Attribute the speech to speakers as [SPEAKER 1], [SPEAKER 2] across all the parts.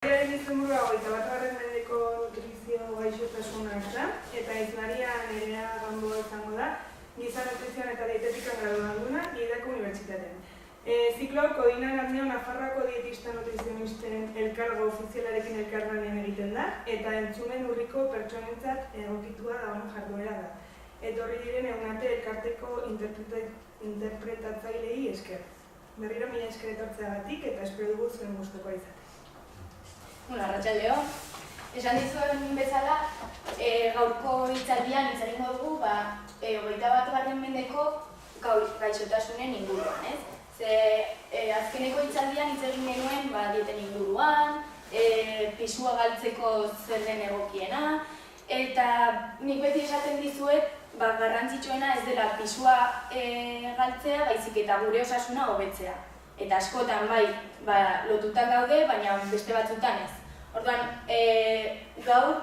[SPEAKER 1] Izenburua 21. mendeko nutrizio gaixotasuna da, eta ez Maria Nerea Gamboa izango da, giza nutrizioan eta dietetikan graduaduna Lleidako Unibertsitatean. Ziklo koordinatzailea Nafarroako dietista nutrizionisten elkargo ofizialarekin elkarlanean egiten da, eta entzumen urriko pertsonentzat egokitua dagoen jarduera da. Etorri diren egun arte elkarteko interpretatzaileei esker. Berriro mila esker etortzeagatik eta espero dugu zuen gustukoa izatea.
[SPEAKER 2] Arratsalde on. Esan dizuen bezala, gaurko hitzaldian hitz egingo dugu 21. mendeko gaixotasunen inguruan, ez? Azkeneko hitzaldian hitz egin genuen dieten inguruan, pisua galtzeko zer den egokiena, eta nik beti esaten dizuet garrantzitsuena ez dela pisua galtzea, baizik eta gure osasuna hobetzea. Eta askotan lotutan gaude, baina beste batzutan ez. Orduan, gaur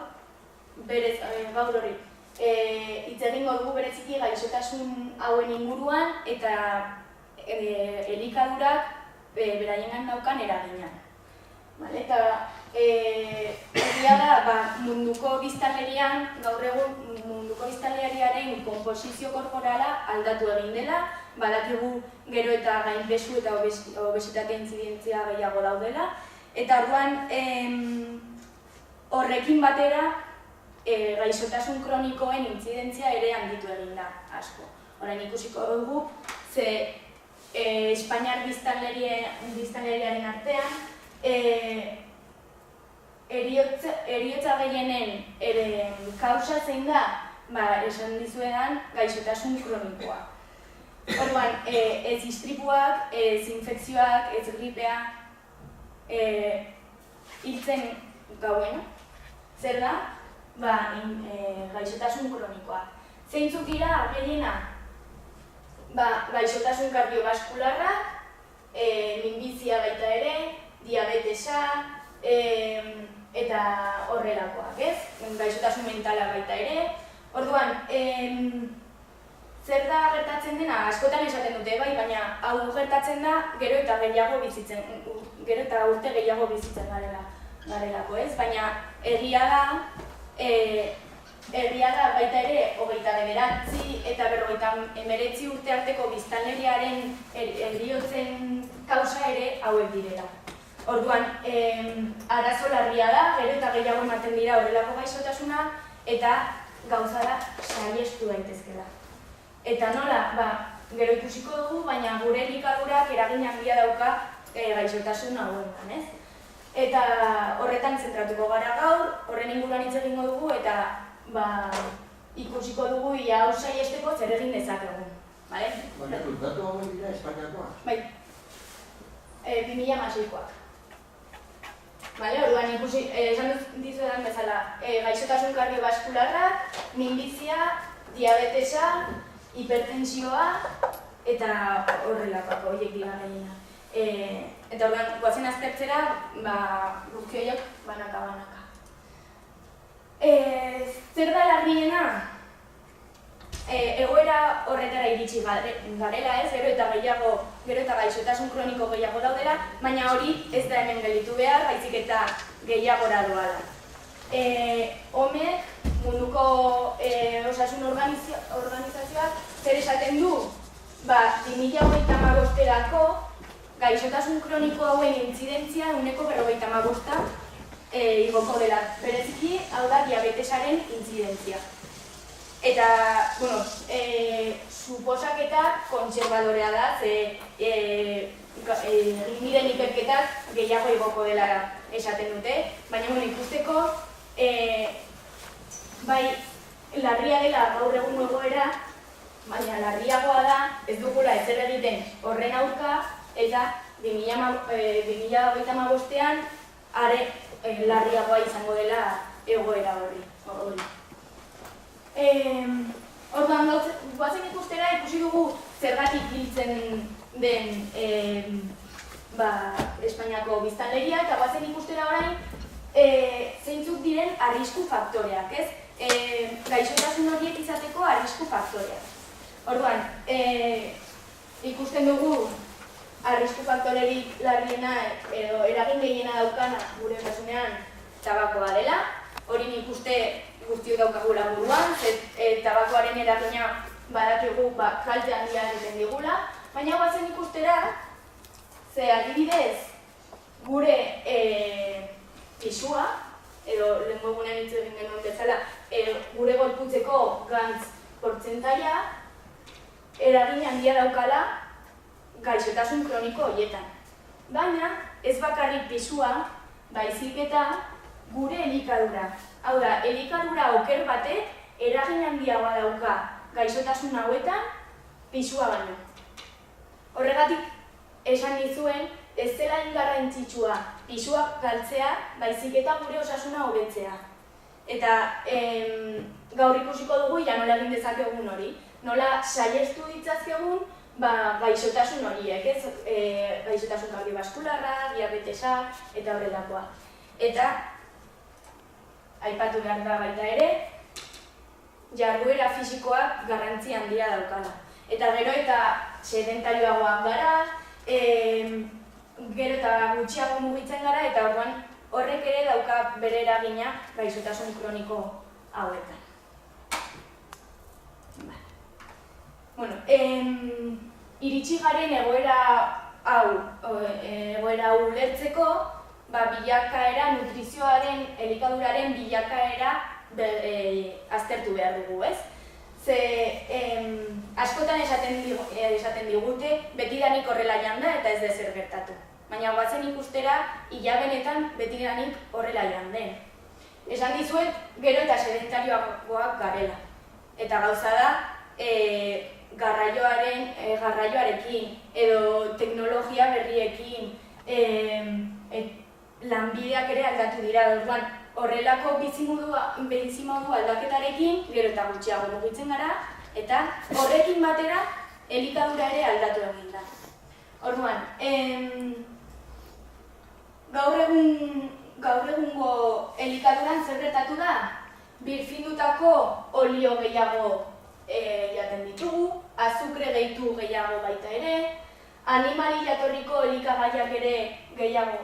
[SPEAKER 2] hori, hitz egingo dugu bereziki gaixotasun hauen inguruan eta elikadurak beraiengan daukan eragina. Eta egia da, munduko biztanlerian, gaur egun munduko biztanleriaren konposizio korporala aldatu egin dela, badakigu gero eta gainpesu eta obesitate intzidentzia gehiago daudela, eta orduan horrekin batera gaixotasun kronikoen intzidentzia ere handitu egin da asko. Orain ikusiko dugu, ze Espainiar biztanleriaren artean heriotza gehienen kausa zein da, esan dizuedan, gaixotasun kronikoa. Orduan, ez istripuak, ez infekzioak, ez gripea, hiltzen gauena. Zer da? Gaixotasun kronikoa. Zeintzuk dira gehiena? Gaixotasun kardiobaskularra, minbizia baita ere, diabetesa, eta horrelakoak, ez? Gaixotasun mentala baita ere. Orduan, zer da gertatzen dena? Askotan esaten dute, baina hau gertatzen da gero eta urte gehiago bizitzen garelako, ez? Baina egia da baita ere 29 eta 59 urte arteko biztanleriaren heriotzen kausa ere hauek direla. Orduan, arazo larria da, gero eta gehiago ematen dira horrelako gaixotasuna, eta gauza da saihestu daitezkela. Eta nola, gero ikusiko dugu, baina gure elikadurak eragin handia dauka gaixotasun hauetan, ez? Eta horretan zentratuko gara gaur, horren inguruan hitz egingo dugu, eta ikusiko dugu ia hau saihesteko zer egin dezakegun.
[SPEAKER 3] Baina, datu hauen dira Espainiakoak?
[SPEAKER 2] Bai, 2016koak. Orduan, esan dizuedan bezala, gaixotasun kardiobaskularra, minbizia, diabetesa, hipertensioa eta horrelakoak horiek dira gehiena. Eta orduan, goazen aztertzera, guztioiak banaka. Zer da larriena? Egoera horretara iritsi garela, ez? Gero eta gaixotasun kroniko gehiago daudela, baina hori ez da hemen gelditu behar, baizik eta gehiagora doala. Munduko osasun organizazioak zer esaten du? 2025erako gaixotasun kroniko hauen intzidentzia 95% igoko dela. Bereziki, hau da diabetesaren intzidentzia. Eta, suposaketa kontserbadorea da, ze egin ikerketak gehiago igoko dela esaten dute, baina ikusteko larria dela gaur egun egoera, baina larriagoa da ez dugula ezer egiten horren aurka, eta 2025ean are larriagoa izango dela egoera hori. Orduan, guazen ikustera ikusi dugu zergatik hiltzen den Espainiako biztanleria, eta guazen ikustera orain zeintzuk diren arrisku faktoreak, ez? Gaixotasun horiek izateko arrisku faktoreak. Orduan, ikusten dugu arrisku faktorerik larriena edo eragin gehiena daukana gure osasunean tabakoa dela. Hori nik uste guztiok daukagula buruan, tabakoaren eragina badakigu kalte handia egiten digula, baina guazen ikustera, ze adibidez gure pisua, edo lehenko egunean hitz egin genuen bezala, gure gorputzeko gantz portzentaia eragin handia daukala gaixotasun kroniko horietan. Baina ez bakarrik pisua, baizik eta gure elikadura. Hau da, elikadura oker batek eragin handiagoa dauka gaixotasun hauetan pisua baino. Horregatik esan nizuen ez zela garrantzitsua pisua galtzea, baizik eta gure osasuna hobetzea. Eta gaur ikusiko dugu ja nola egin dezakegun hori. Nola saiestu ditzazkegun gaixotasun horiek, gaixotasun kardiobaskularra, diabetesa eta horrelakoa. Eta aipatu behar da baita ere, jarduera fisikoak garrantzi handia daukala. Eta gero eta sedentarioagoak gara, gero eta gutxiago mugitzen gara, eta orduan horrek ere dauka bere eragina gaixotasun kroniko hauetan. Iritsi garen egoera hau ulertzeko, bilakaera, nutrizioaren, elikaduraren bilakaera aztertu behar dugu, ez? Ze askotan esaten digute, betidanik horrela janda eta ez dezer gertatu. Baina guazen ikustera, hilabenetan betidanik horrela janden. Esan dizuet, gero eta sedentarioagoak garela. Eta gauza da, garraioarekin, edo teknologia berriekin, lanbideak ere aldatu dira. Horrelako bizimodu aldaketarekin, gero eta gutxiago mugitzen gara, eta horrekin batera elikadura ere aldatu egin da. Orduan, gaur egungo elikaduran zer gertatu da? Birfindutako olio gehiago jaten ditugu, azukre gehitu gehiago baita ere, animali jatorriko elikagaiak ere gehiago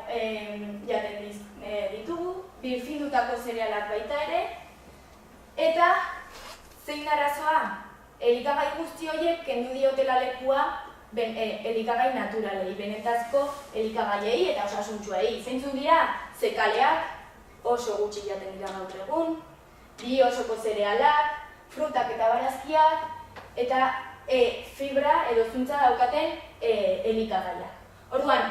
[SPEAKER 2] jaten ditugu, birfindutako zerealak baita ere, eta zein arazoa? Elikagai guzti horiek kendu diotela lekua elikagai naturalei, benetazko elikagaiei eta osasuntsuei. Zeintzuk dira, zekaleak oso gutxi jaten dira gaur egun, bi osoko zerealak, frutak eta barazkiak, eta fibra edo zuntza daukaten elikagaiak. Orduan,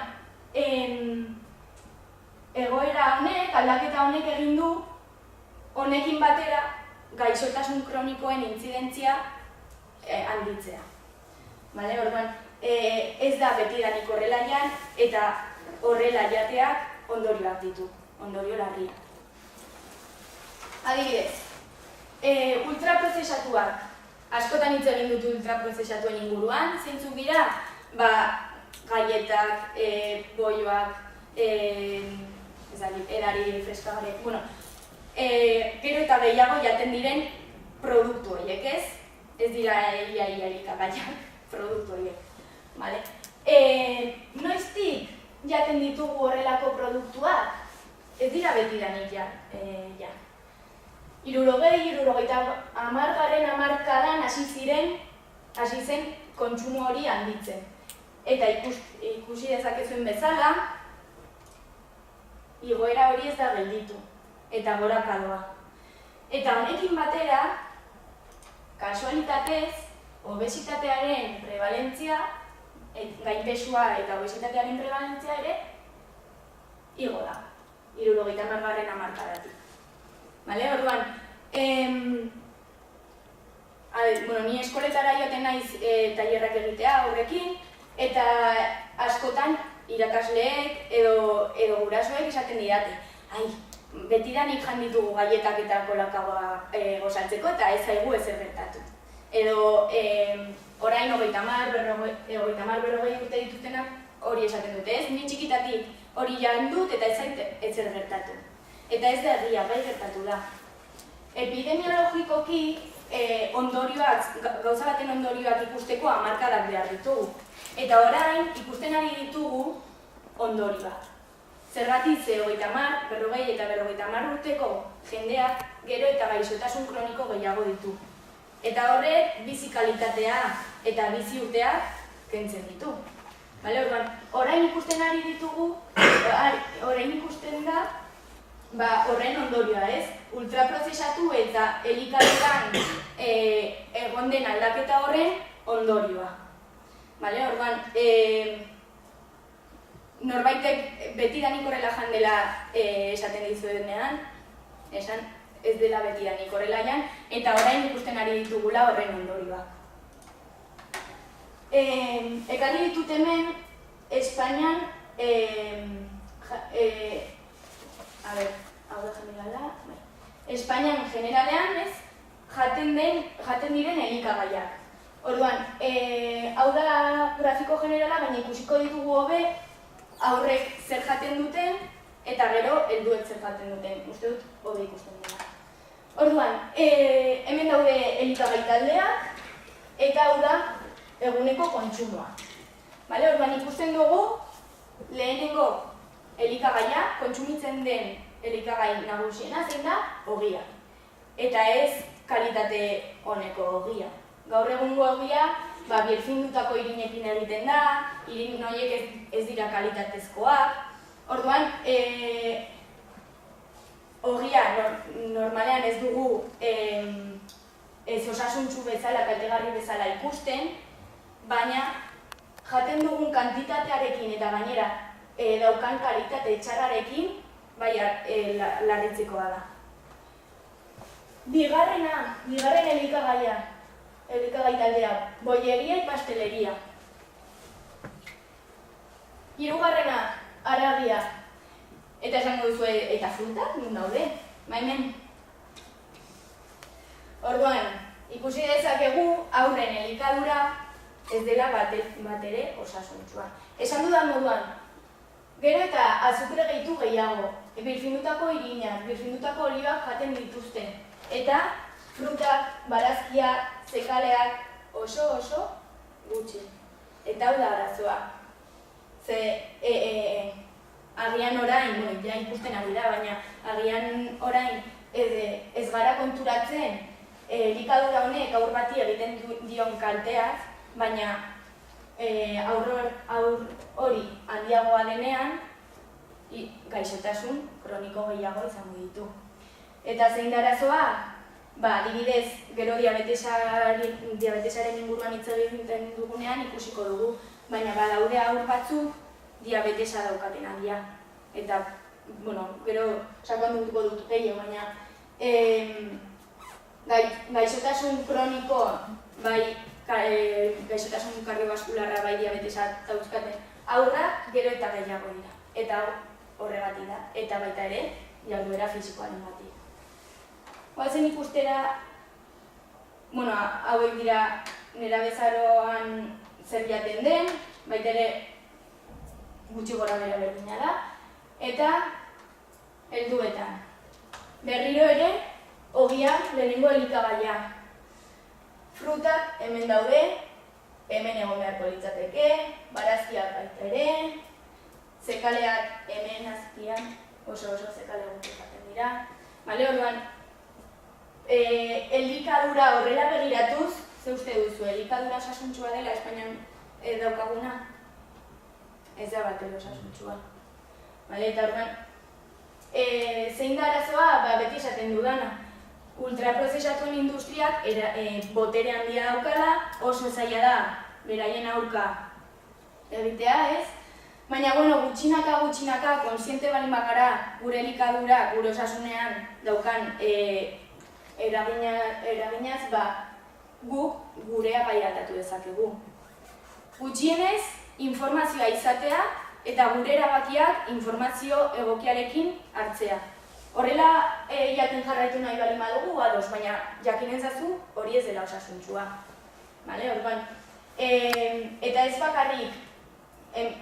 [SPEAKER 2] egoera honek, aldaketa honek egin du, honekin batera gaixotasun kronikoen intzidentzia handitzea. Orduan, ez da betidanik horrela jan, eta horrela jateak ondorioak ditu, ondorio larriak. Adibidez, ultraprozesatuak, askotan hitz egin dut ultraprozesatuen inguruan, zeintzuk dira? Gaietak, boioak, edari freskagarek, gero eta gehiago jaten diren produktu horiek, ez? Ez dira ia elikagaiak, produktu horiek. Noiztik jaten ditugu horrelako produktuak? Ez dira betidanik ja. 60-70 hamarkadan hasi zen kontsumo hori handitzen. Eta ikusi dezakezuen bezala, igoera hori ez da gelditu, eta gorakadoa. Eta honekin batera, kasualitatez, obesitatearen prebalentzia, gainpesua eta obesitatearen prebalentzia ere, igo da, 70 hamarkadatik. Orduan, ni eskoletara joaten naiz tailerrak egitea horrekin, eta askotan irakasleek edo gurasoek esaten didate. Betidanik jan ditugu gaietak eta kolakagoa gozatzeko eta ez zaigu ezer gertatu. Edo orain 30-40 urte dituztenak hori esaten dute, ez? Ni txikitatik hori jan dut eta ez zait ezer gertatu. Eta ez da egia, bai gertatu da. Epidemiologikoki gauza baten ondorioak ikusteko hamarkadak behar ditugu. Eta orain ikusten ari ditugu ondorioak. Zergatik ze 30, 40 eta 50 urteko jendeak gero eta gaixotasun kroniko gehiago ditu. Eta horrek bizi kalitatea eta bizi urteak kentzen ditu. Orain ikusten ari ditugu, orain ikusten da horren ondorioa, ez? Ultraprozesatu eta elikaduran egon den aldaketa horren ondorioa. Norbaitek betidanik horrela jandela esaten dizuenean, esan ez dela betidanik horrela jan, eta orain ikusten ari ditugula horren ondorioa. Ekarri ditut hemen, Espainian, Espainian generalean ez, jaten diren elikagaiak. Orduan, hau da grafiko generala, baina ikusiko ditugu hobe aurrek zer jaten duten eta gero helduek zer jaten duten. Uste dut hobe ikusten dela. Orduan, hemen daude elikagai taldeak eta hau da eguneko kontsumoa. Orduan, ikusten dugu lehenengo elikagaia, kontsumitzen den elikagai nagusiena zein da ogia. Eta ez kalitate honeko ogia. Gaur egungo ogia, birfindutako irinekin egiten da, irin horiek ez dira kalitatezkoak. Orduan, ogia normalean ez dugu ez osasuntsu bezala, kaltegarri bezala ikusten, baina jaten dugun kantitatearekin eta gainera daukan kalitate txarrarekin larritzekoa da. Bigarren elikagaia, elikagai taldea, bolleria eta pasteleria. Hirugarrena, haragia. Eta esango duzu, eta frutak, nun daude? Hemen. Orduan, ikusi dezakegu aurren elikadura ez dela bat ere osasuntsua. Esan dudan moduan, gero eta azukre gehitu gehiago, birfindutako irinak, birfindutako olibak jaten dituzte. Eta frutak, barazkiak, zekaleak oso gutxi. Eta hau da arazoa. Ze agian orain, ja ikusten ari da, baina agian orain ez gara konturatzen elikadura honek aur bati egiten dion kalteaz, baina aur hori handiagoa denean gaixotasun kroniko gehiago izango ditu. Eta zein da arazoa? Adibidez, gero diabetesaren inguruan hitz egiten dugunean ikusiko dugu, baina badaude aur batzuk diabetesa daukaten handia. Eta, gero sakonduko dut gehiago, baina gaixotasun kroniko, gaixotasun kardiobaskularra bai diabetesa dauzkaten aurrak gero eta gehiago dira. Eta horregatik da, eta baita ere, jarduera fisikoaren batik. Guazen ikustera, hauek dira nerabezaroan zer jaten den, baita ere gutxi gora bera berdina da, eta helduetan. Berriro ere, ogia lehenengo elikagaia. Frutak hemen daude, hemen egon beharko litzateke, barazkiak baita ere, zekaleak hemen azpian, oso zekale gutxi jaten dira. Orduan, elikadura horrela begiratuz, ze uste duzu, elikadura osasuntsua dela Espainian daukaguna? Ez da bat osasuntsua. Eta orduan, zein da arazoa? Beti esaten dudana. Ultraprozesatuen industriak botere handia daukala, oso zaila da beraien aurka egitea, ez? Baina, gutxinaka, konsiente balin bakara, gure elikadura, gure osasunean daukan eraginaz, guk gurea baiatatu dezakegu. Gutxienez, informazioa izatea eta gure erabakiak informazio egokiarekin hartzea. Horrela jaten jarraitu nahi bali badugu, baina jakinen zazu hori ez dela osasuntsua. Eta ez bakarrik,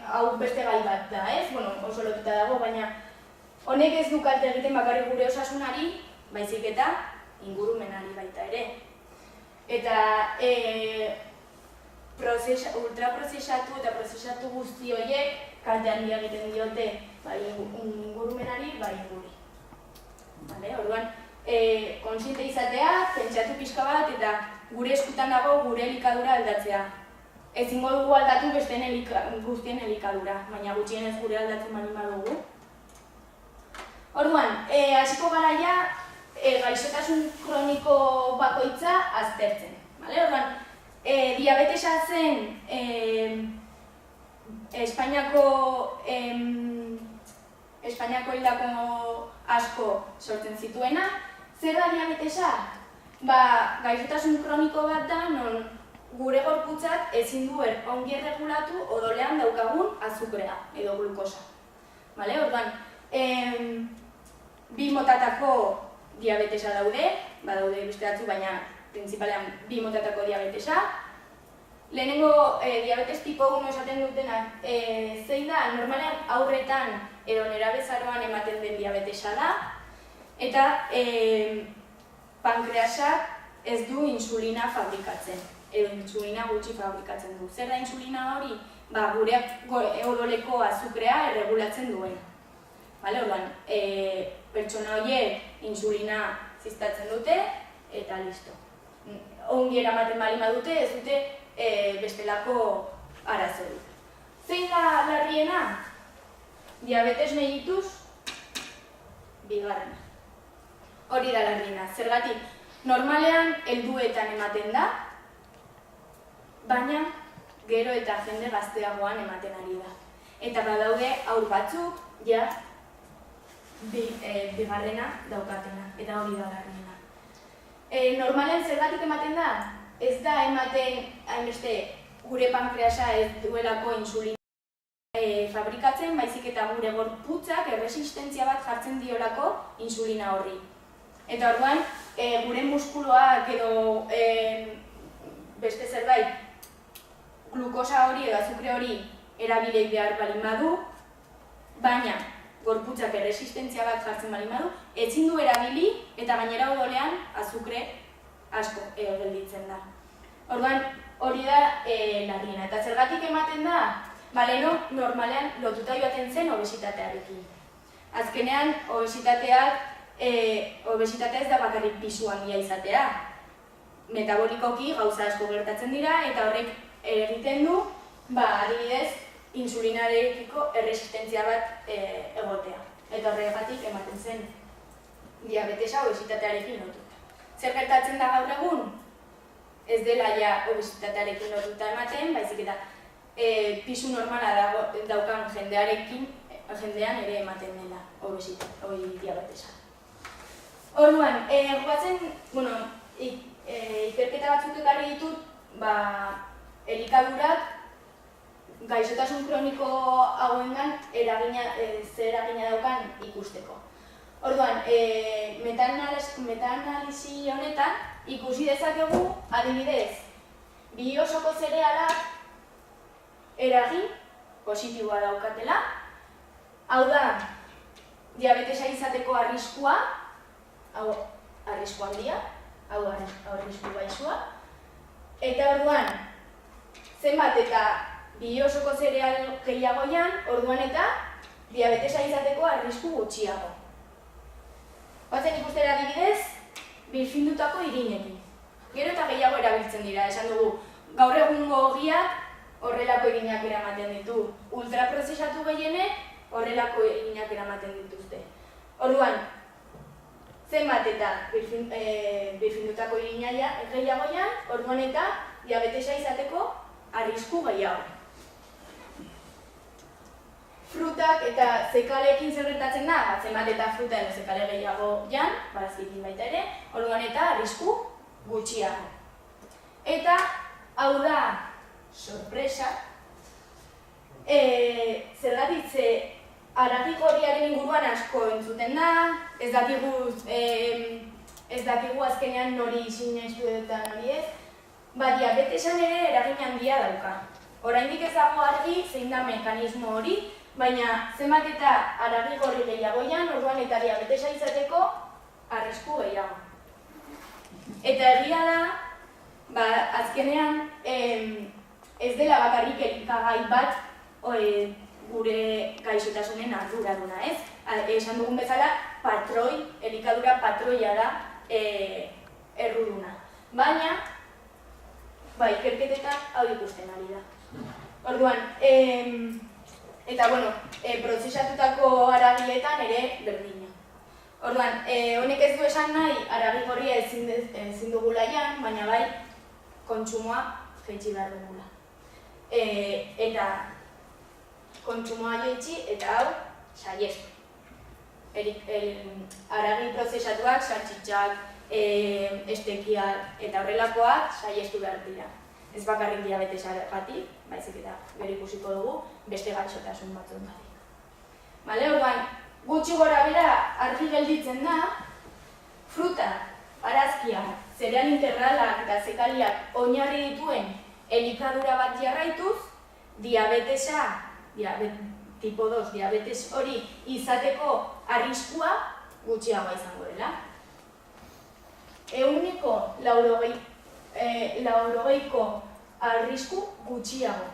[SPEAKER 2] hau beste gai bat da, ez? Oso lotuta dago, baina honek ez du kalte egiten bakarrik gure osasunari, baizik eta ingurumenari baita ere. Eta ultraprozesatu eta prozesatu guzti horiek kalte handia egiten diote bai ingurumenari, bai inguri. Orduan, kontziente izatea, pentsatu pixka bat eta gure eskutan dago gure elikadura aldatzea. Ezingo dugu aldatu besteen guztien elikadura, baina gutxienez gure aldatzen baldin badugu. Orduan, hasiko garaia gaixotasun kroniko bakoitza aztertzen. Orduan, diabetesa zen Espainiako hildako asko sortzen zituena. Zer da diabetesa? Gaixotasun kroniko bat da non gure gorputzak ezin du ongi erregulatu odolean daukagun azukrea edo glukosa. Orduan, bi motatako diabetesa daude, badaude beste batzu, baina printzipalean bi motatako diabetesa. Lehenengo diabetes tipo 1 esaten dutenak zein da, normalean aurretan edo nerabezaroan ematen den diabetesa da, eta pankreasak ez du insulina fabrikatzen, edo insulina gutxi fabrikatzen du. Zer da insulina hori? Gure odoleko azukrea erregulatzen duena. Orduan, pertsona horiek insulina ziztatzen dute, eta listo. Ongi eramaten baldin badute, ez dute bestelako arazorik. Zein da larriena? Diabetes mellitus bigarrena. Hori da larriena. Zergatik, normalean helduetan ematen da, baina gero eta jende gazteagoan ematen ari da. Eta badaude haur batzuk, ja, bigarrena daukatena, eta hori da larriena. Normalean zergatik ematen da? Ez da ematen, hainbeste, gure pankreasa ez duelako insulina fabrikatzen, baizik eta gure gorputzak erresistentzia bat jartzen diolako insulina horri. Eta orduan, gure muskuluak edo beste zerbait glukosa hori edo azukre hori erabili behar baldin badu, baina gorputzak erresistentzia bat jartzen baldin badu, ezin du erabili eta gainera odolean azukre asko gelditzen da. Orduan, hori da larriena. Eta zergatik ematen da? Leheno, normalean lotuta joaten zen obesitatearekin. Azkenean, obesitatea ez da bakarrik pisu handia izatea. Metabolikoki gauza asko gertatzen dira eta horrek egiten du, adibidez, insulinarekiko erresistentzia bat egotea. Eta horregatik ematen zen diabetesa obesitatearekin lotuta. Zer gertatzen da gaur egun? Ez dela ja obesitatearekin lotuta ematen, baizik eta pisu normala daukan jendean ere ematen dela diabetesa. Orduan, guatzen, ikerketa batzuk ekarri ditut, elikadurak gaixotasun kroniko hauengan zer eragina daukan ikusteko. Orduan, meta-analisi honetan ikusi dezakegu, adibidez, bi osoko zerealak eragin positiboa daukatela. Hau da, diabetesa izateko arriskua, hau arrisku handia, hau arrisku baixua. Eta orduan, zenbat eta bi osoko zereal gehiagoian, orduan eta diabetesa izateko arrisku gutxiago. Batzen ikustera adibidez, birfindutako irinekin. Gero eta gehiago erabiltzen dira, esan dugu, gaur egungo ogiak horrelako irinak eramaten ditu. Ultraprozesatu gehienek horrelako irinak eramaten dituzte. Orduan, zenbat eta birfindutako irinaia gehiagoian, orduan eta diabetesa izateko arrisku gehiago. Frutak eta zekaleekin zer gertatzen da, zenbat eta fruta edo zekale gehiago jan, barazkitin baita ere, orduan eta arrisku gutxiago. Eta, hau da, sorpresa, zergatik haragi gorriaren inguruan asko entzuten da, ez dakigu azkenean nori sinestu eta nori ez, diabetesan ere eragin handia dauka. Oraindik ez dago argi zein da mekanismo hori, baina zenbat eta haragi gorri gehiagoian, orduan eta diabetesa izateko arrisku gehiago. Eta egia da, azkenean ez dela bakarrik elikagai bat gure gaixotasunen arduraduna, ez? Esan dugun bezala, elikadura patroia da erruduna. Baina, ikerketetan hau ikusten ari da. Orduan, eta bueno, prozesatutako haragietan ere berdina. Orduan, honek ez du esan nahi, haragi gorria ezin dugula jan, baina bai, kontsumoa jaitsi behar dugula. Eta kontsumoa jaitsi eta hau saiestu. Haragi prozesatuak, saltxitxak, estekiak eta horrelakoak saiestu behar dira. Ez bakarrik diabetesagatik, baizik eta gero ikusiko dugu beste gaixotasun batzuengatik. Orduan, gutxi gora bera argi gelditzen da, fruta, barazkia, zereal integralak eta zekaliak oinarri dituen elikadura bat jarraituz, diabetesa, tipo 2, diabetes hori izateko arriskua gutxiagoa izango dela. 80ko arrisku gutxiago.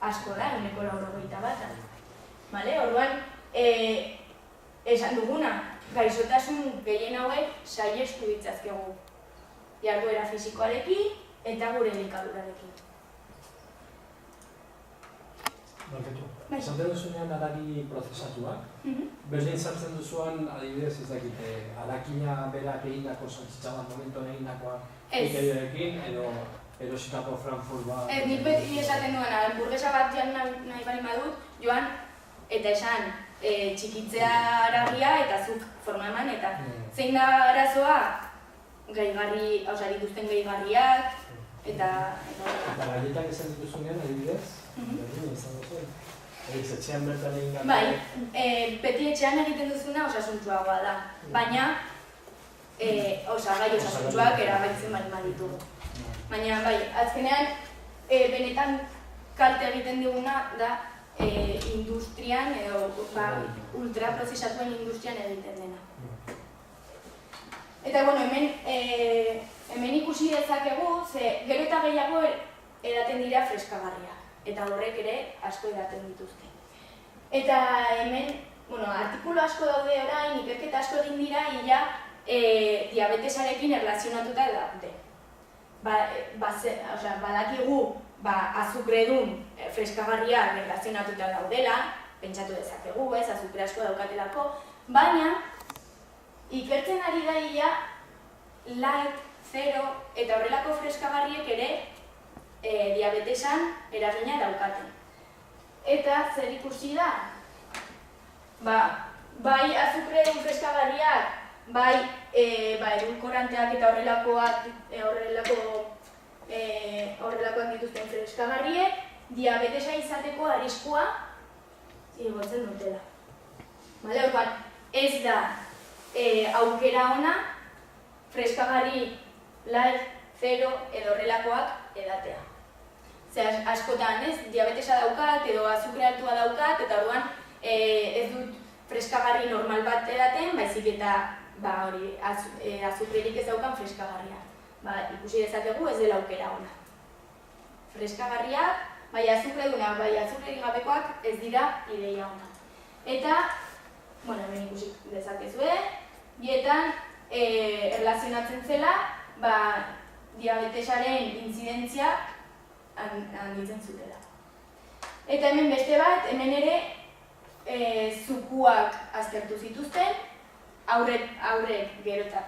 [SPEAKER 2] Asko da, 191. Orduan, esan duguna, gaixotasun gehien hauek saihestu ditzazkegu jarduera fisikoarekin eta gure elikadurarekin.
[SPEAKER 4] Barketu. Esaten duzunean haragi prozesatuak, berdin sartzen duzuan, adibidez ez dakite, harakina berak egindako saltxitxa bat momentuan egindakoa ikeioekin, edo erositako Frankfurt bat...
[SPEAKER 2] Nik beti esaten duena, hamburguesa bat jan nahi bali badut, joan, eta esan txikitzea haragia eta zuk forma eman, eta zein da arazoa gaigarri, dituzten gaigarriak, eta...
[SPEAKER 4] Eta gaietak esan dituzunean, adibidez, berdin izan duzuen. Etxean bertan egin gara.
[SPEAKER 2] Bai, beti etxean egiten duzuna osasuntsuagoa da, baina osagai osasuntsuak erabiltzen bali ditugu. Baina, azkenean, benetan kalte egiten diguna da industrian edo ultraprozesatuen industrian egiten dena. Eta, bueno, hemen ikusi dezakegu, ze gero eta gehiago edaten dira freskagarria. Eta horrek ere asko edaten dituzte. Eta hemen, artikulu asko daude orain, ikerketa asko egin dira, diabetesarekin erlazionatuta daude. Badakigu azukredun freskagarriak erlazionatuta daudela, pentsatu dezakegu, azukre asko daukatelako, baina ikertzen ari da light, zero eta horrelako freskagarriek ere diabetesan eragina daukaten. Eta zer ikusi da? Bai azukredun freskagarriak, bai edulkoranteak eta horrelakoak dituzten freskagarriek, diabetesa izateko arriskua igotzen dutela. Orduan, ez da aukera ona freskagarri light, zero edo horrelakoak edatea. Askotan, diabetesa daukat edo azukre altua daukat, eta orduan ez dut freskagarri normal bat edaten, baizik eta azukrerik ez daukan freskagarria. Ikusi dezakegu ez dela aukera ona. Freskagarriak, bai azukredunak, bai azukrerik gabekoak ez dira ideia ona. Eta, hemen ikusi dezakezue, dietan erlazionatzen zela, diabetesaren intzidentzia handitzen zutela. Eta hemen beste bat, hemen ere zukuak aztertu zituzten, aurrek gero eta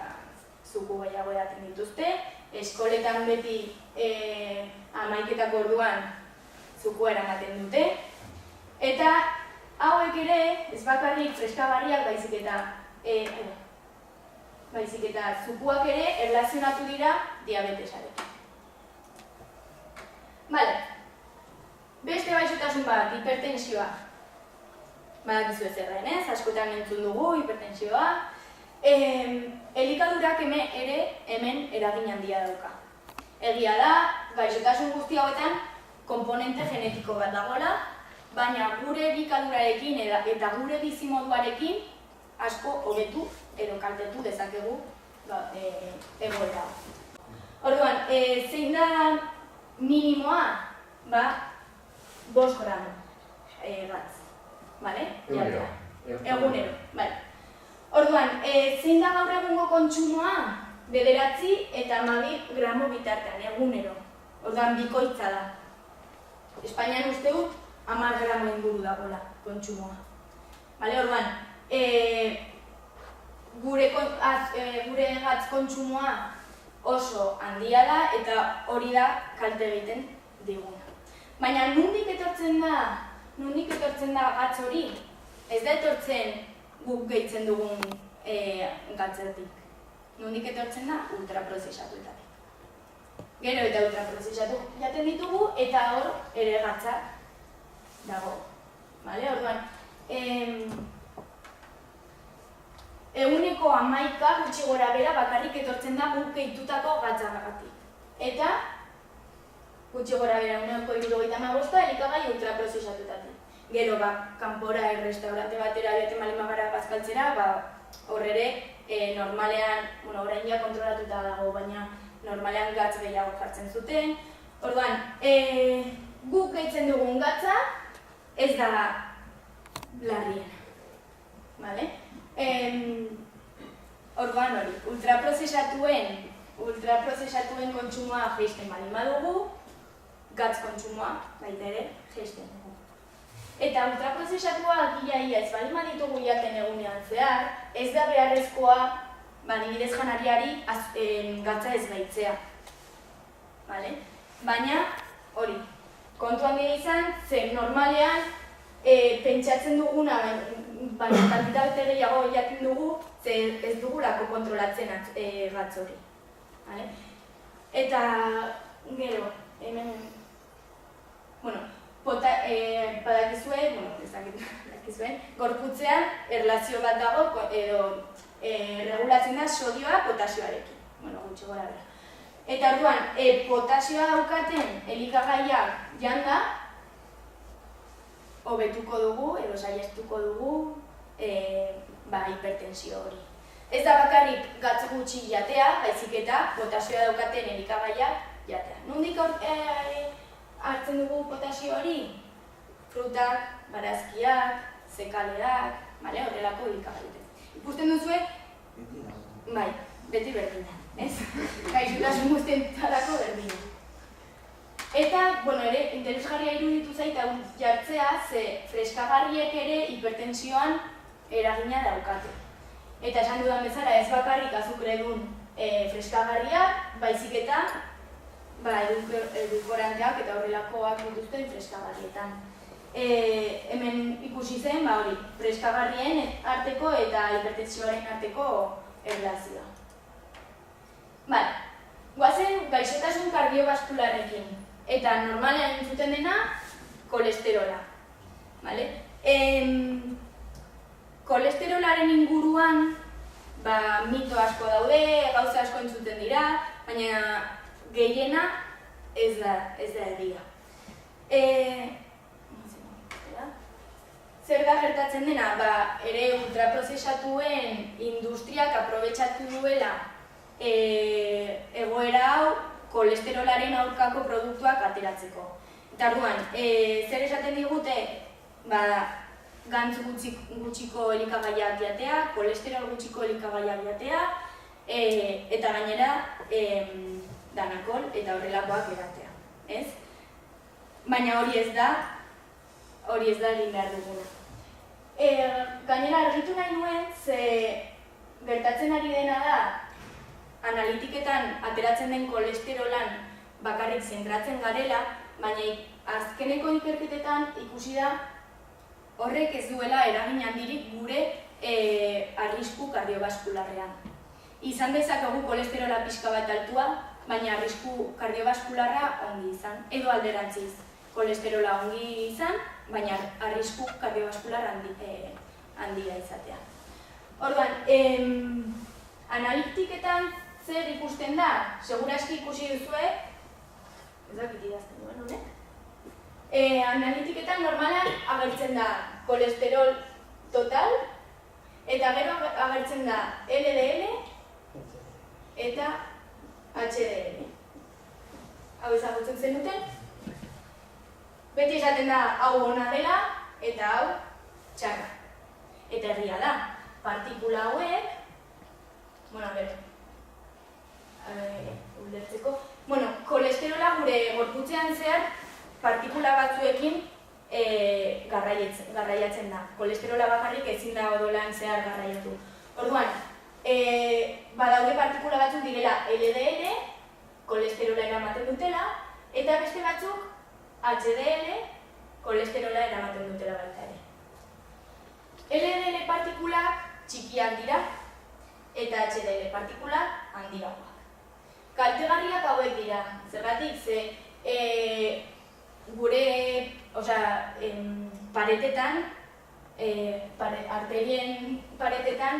[SPEAKER 2] zuku gehiago edaten dituzte, eskoletan beti 11 orduan zukua eramaten dute, eta hauek ere ez bakarrik freskagarriak baizik eta zukuak ere erlazionatu dira diabetesarekin. Beste gaixotasun bat, hipertensioa. Badakizu ez erren, askotan entzun dugu, hipertensioa. Elikadurak ere hemen eragin handia dauka. Egia da, gaixotasun guzti hauetan konponente genetiko bat dagoela, baina gure elikadurarekin eta gure bizimoduarekin asko hobetu edo kaltetu dezakegu egoera. Orduan, zein da minimoa, 5 gramo gatz, bale? Egunero, bale. Orduan, zein da gaur egungo kontsumoa? 9 eta 12 gramo bitartean, egunero. Orduan, bikoitza da. Espainian uste dut, 10 gramo inguru dagoela kontsumoa. Bale, orduan, gure gatz kontsumoa oso handia da eta hori da kalte egiten diguna. Baina nondik etortzen da gatz hori? Ez da etortzen guk gehitzen dugun gatzetik. Nondik etortzen da? Ultraprozesatuetatik. Gero eta ultraprozesatu jaten ditugu eta hor ere gatza dago. Orduan, eguneko 11 gutxi gora bera bakarrik etortzen da guk gehitutako gatzagatik. Eta gutxi gora bera eguneko 75 elikagai ultraprozesatuetatik. Gero, kanpora restaurante batera joaten baldin bagara bazkaltzera, hor ere normalean, orain ja kontrolatuta dago, baina normalean gatz gehiago jartzen zuten. Orduan, guk gehitzen dugun gatza ez da larriena. Orduan hori, ultraprozesatuen kontsumoa jaisten baldin badugu, gatz kontsumoa baita ere jaisten dugu. Eta ultraprozesatuak ia ez baldin baditugu jaten egunean zehar, ez da beharrezkoa adibidez janariari gatza ez gaitzea. Baina, hori, kontuan gehi izan, ze normalean pentsatzen duguna, baina kantitate gehiago jaten dugu, ze ez dugulako kontrolatzen gatz hori. Eta gero, hemen, badakizuen, gorputzean erlazio bat dago edo regulatzen da sodioa potasioarekin. Gutxi gora bera. Eta orduan, potasioa daukaten elikagaiak janda, hobetuko dugu edo saihestuko dugu hipertensio hori. Ez da bakarrik gatz gutxi jatea, baizik eta potasioa daukaten elikagaiak jatea. Nondik hartzen dugu potasio hori? Frutak, barazkiak, zekaleak, horrelako elikagaitez. Ikusten duzue? Bai, beti berdina, ez? Gaixotasun guztientarako berdina. Eta, ere, interesgarria iruditu zait hau jartzea, ze freskagarriek ere hipertensioan eragina daukate. Eta esan dudan bezala ez bakarrik azukredun freskagarriak, baizik eta edulkoranteak eta horrelakoak dituzten freskagarrietan. Hemen ikusi zen, freskagarrien arteko eta hipertensioaren arteko erlazioa. Goazen gaixotasun kardiobaskularrekin, eta normalean entzuten dena, kolesterola. Kolesterolaren inguruan mito asko daude, gauza asko entzuten dira, baina gehiena ez da egia. Zer da gertatzen dena? Ere ultraprozesatuen industriak aprobetxatu duela egoera hau kolesterolaren aurkako produktuak ateratzeko. Eta orduan, zer esaten digute? Gantz gutxiko elikagaiak jatea, kolesterol gutxiko elikagaiak jatea, eta gainera danakol eta horrelakoak eratea. Baina hori ez da egin behar duguna. Gainera argitu nahi nuen, ze gertatzen ari dena da, analitiketan ateratzen den kolesterolan bakarrik zentratzen garela, baina azkeneko ikerketetan ikusi da horrek ez duela eragin handirik gure arrisku kardiobaskularrean. Izan dezakegu kolesterola pixka bat altua, baina arrisku kardiobaskularra ongi izan, edo alderantziz. Kolesterola ongi izan, baina arrisku kardiobaskular handia izatea. Orduan, analitiketan zer ikusten da? Seguraski ikusi duzue, ez dakit idazten duen honek? Analitiketan normalan agertzen da kolesterol total, eta gero agertzen da LDL eta HDL. hau ezagutzen zenuten. Beti esaten da hau ona dela eta hau txarra. Eta egia da, partikula hauek, ulertzeko, kolesterola gure gorputzean zehar partikula batzuekin garraiatzen da. Kolesterola bakarrik ezin da odolan zehar garraiatu. Orduan, badaude partikula batzuk direla LDL, kolesterola eramaten dutela, eta beste batzuk HDL, kolesterola eramaten dutela baita ere. LDL partikulak txikiak dira, eta HDL partikulak handiagoak. Kaltegarriak hauek dira, zergatik ze gure paretetan, arterien paretetan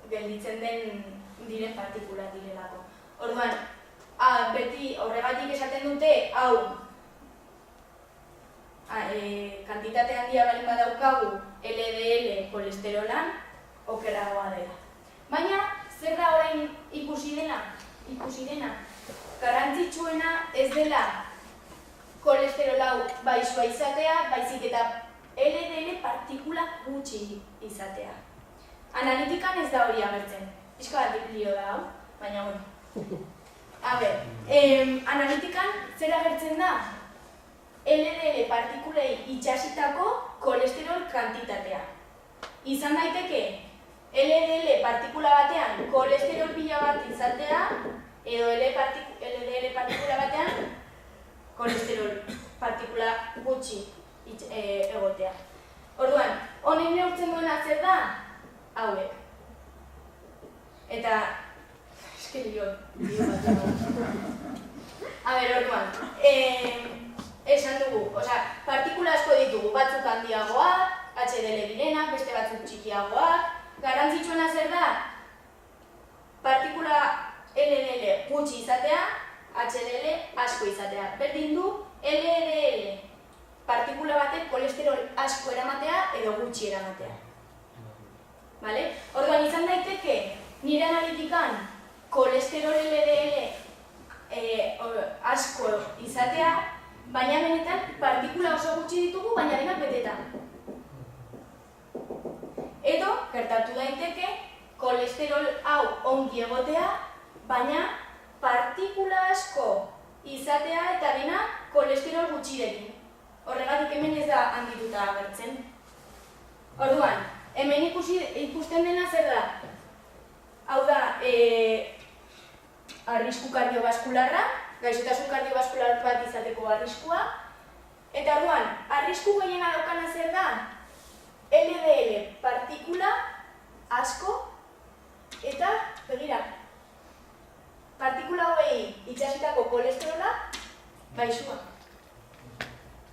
[SPEAKER 2] gelditzen diren partikula direlako. Orduan, beti horregatik esaten dute, hau kantitate handia balin badaukagu LDL kolesterolan, okerragoa dela. Baina, zer da orain ikusi dena? Garrantzitsuena ez dela kolesterol hau baixua izatea, baizik eta LDL partikula gutxi izatea. Analitikan ez da hori agertzen. Pixka bat lio da hau, baina bueno. Analitikan zer agertzen da? LDL partikulei itxasitako kolesterol kantitatea. Izan daiteke LDL partikula batean kolesterol pila bat izatea, edo LDL partikula batean kolesterol partikula gutxi egotea. Orduan, honen neurtzen duena zer da? Hauek. Eta, eskeri orduan, esan dugu, partikula asko ditugu, batzuk handiagoak, HDL direnak, beste batzuk txikiagoak. Garrantzitsuena zer da? Partikula LDL gutxi izatea, HDL asko izatea. Berdin du LDL partikula batek kolesterol asko eramatea edo gutxi eramatea. Orduan, izan daiteke nire analitikan kolesterol LDL asko izatea, baina benetan partikula oso gutxi ditugu, baina denak beteta. Edo, gertatu daiteke, kolesterol hau ongi egotea, baina partikula asko izatea eta dena kolesterol gutxirekin. Horregatik hemen ez da handituta agertzen. Orduan, hemen ikusten dena zer da? Hau da, arrisku kardiobaskularra, gaixotasun kardiobaskular bat izateko arriskua. Eta orduan, arrisku gehiena daukana zer da? LDL partikula asko eta, begira, partikula hauei itxasitako kolesterola baixua.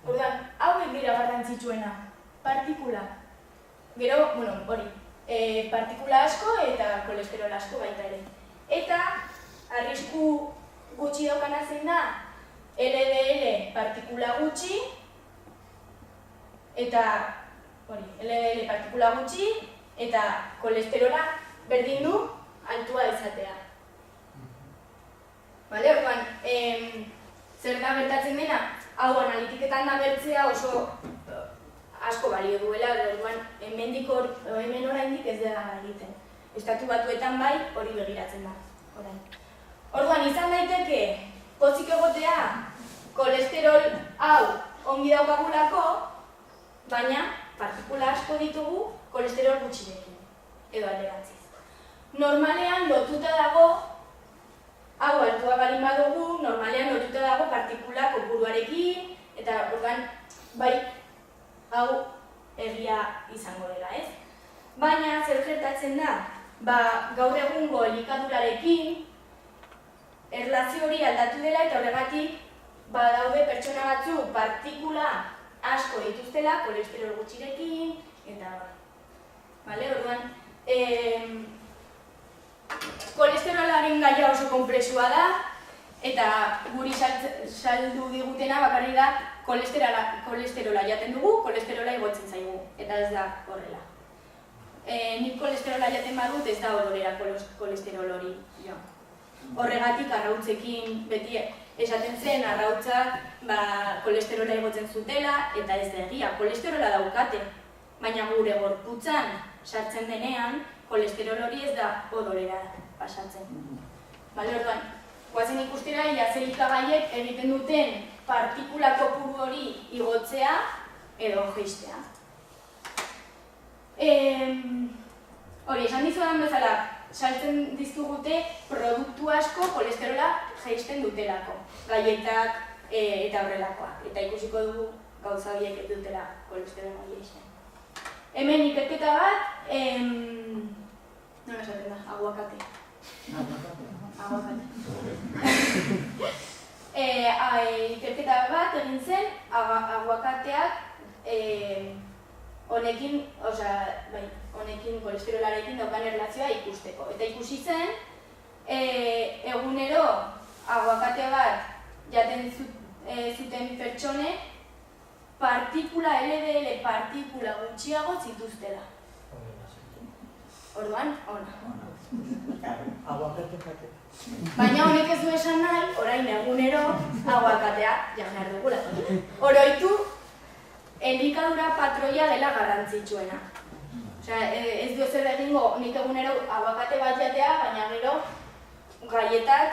[SPEAKER 2] Orduan, hauek dira garrantzitsuena, partikula. Gero, partikula asko eta kolesterol asko baita ere. Eta, arrisku gutxi daukana zein da, LDL partikula gutxi eta LDL partikula gutxi eta kolesterola berdin du altua izatea. Orduan, zer da gertatzen dena? Hau analitiketan da bertzea oso asko balio duela, orduan hemen oraindik ez dela egiten. Estatu Batuetan bai hori begiratzen da. Orduan, izan daiteke pozik egotea kolesterol hau ongi daukagulako, baina partikula asko ditugu kolesterol gutxirekin, edo alderantziz. Normalean lotuta dago, hau altua balin badugu, normalean lotuta dago partikula kopuruarekin, eta organ, bai, hau egia izango dela, ez? Baina, zer gertatzen da, gaur egungo elikadurarekin, erlazio hori aldatu dela eta horregatik badaude pertsona batzu partikula asko dituztela, kolesterol gutxirekin, eta orduan, kolesterolaren gaia oso konplexua da, eta guri saldu digutena bakarrik da kolesterola jaten dugu, kolesterola igotzen zaigu, eta ez da horrela. Nik kolesterola jaten badut ez da odolera kolesterol hori. Horregatik arrautzekin beti esaten zen arrautzak kolesterola igotzen zutela eta ez da egia, kolesterola daukate. Baina gure gorputzan sartzen denean, kolesterol hori ez da odolera pasatzen. Bale, orduan, guazen ikustera, elikagaiek egiten duten partikula kopuru hori igotzea edo jeistea. Hori, esan dizudan bezala, saltzen dizkigute produktu asko kolesterola jeisten dutelako. Gaietak eta horrelakoak. Eta ikusiko dugu gauza horiek ez dutela kolesterola jeisten. Hemen ikerketa bat, nola esaten da, aguakate. Ikerketa bat egin zen, aguakateak honekin kolesterolarekin daukan erlazioa ikusteko. Eta ikusi zen, egunero aguakate bat jaten zuten pertsonek LDL partikula gutxiago zituztela. Orduan, ona. Baina honek ez du esan nahi, orain egunero aguakatea jan behar dugula. Oroitu, elikadura patroia dela garrantzitsuena. Ez du ezer egingo nik egunero aguakate bat jatea, baina gero gaietak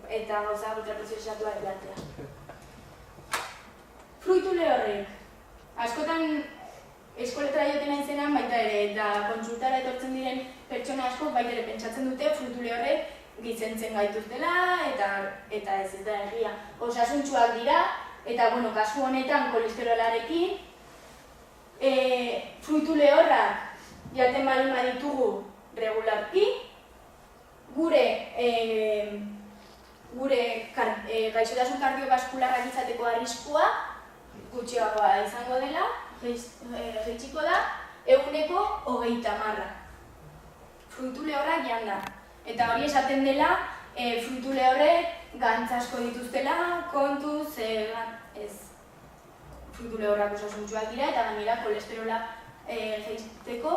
[SPEAKER 2] eta gauza ultraprozesatuak jatea. Fruitu lehorrek. Askotan eskoletara joten nahi zenan baita ere eta kontsultara etortzen diren pertsona asko baita ere pentsatzen dute fruitu lehorrek gizentzen gaituztela eta ez da egia. Osasuntsuak dira eta kasu honetan kolesterolarekin fruitu lehorrak jaten baldin baditugu regularki gure gaixotasun kardiobaskularrak izateko arriskua gutxiagoa izango dela, jaitsiko da, eguneko 30. Fruitu lehorrak janda. Eta hori esaten dela, fruitu lehorrek gantz asko dituztela, kontuz, ez. Fruitu lehorrak osasuntsuak dira eta gainera kolesterola jaisteko